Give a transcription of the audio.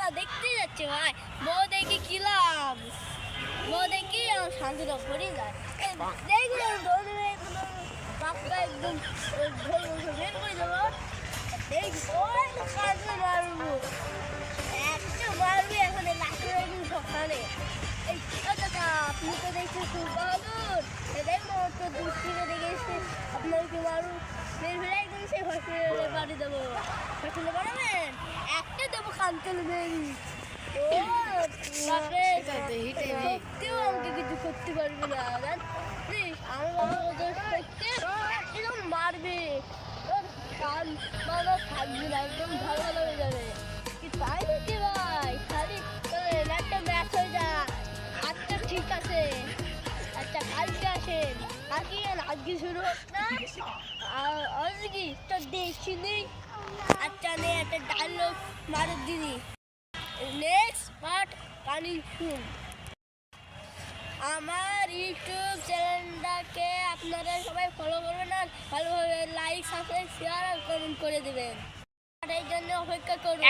খেলা দেখতে যাচ্ছে ভাই, বউ দেখি কি লাভ, বউ দেখি আমার শান্তিটা ভরে যায়। দেখুন ধরে এগুলো পাক্কা একদম বের করে দেবো, দেখবো কাজে মারবো, একটা মারবি এখন লাখের একদিন সকালে। এই দাদা আপনি তো দেখছি খুব বাহাদুর, দেখবো তো দূর থেকে দেখে এসে আপনাকে মারু বের হয়ে একদম সেই হসপিটালে বাড়ি দেবো। হসপিটালে বাড়াবেন একটা দেবো কান্তলে বেরি, সত্যিও আমাকে কিছু করতে পারবে না, জানিস আমার বাবা দোষ করতে একদম মারবে, কান মানো থাকবে না, একদম ঝামেলা হয়ে যাবে। কি তাই নাকি ভাই, খালি একটা ম্যাচ হয়ে যা। আচ্ছা ঠিক আছে, আচ্ছা কালকে আসেন, আজকে শুরু হোক না, আজকে তো দেখছি নেই। আচ্ছা নে একটা ডায়লগ মারের দিদি, নেক্সট পার্ট কানিং শুন। আমার ইউটিউব চ্যানেলটাকে আপনারা সবাই ফলো করবেন আর ভালোভাবে লাইক সাবস্ক্রাইব শেয়ার আর কমেন্ট করে দেবেন, এই জন্য অপেক্ষা করুন।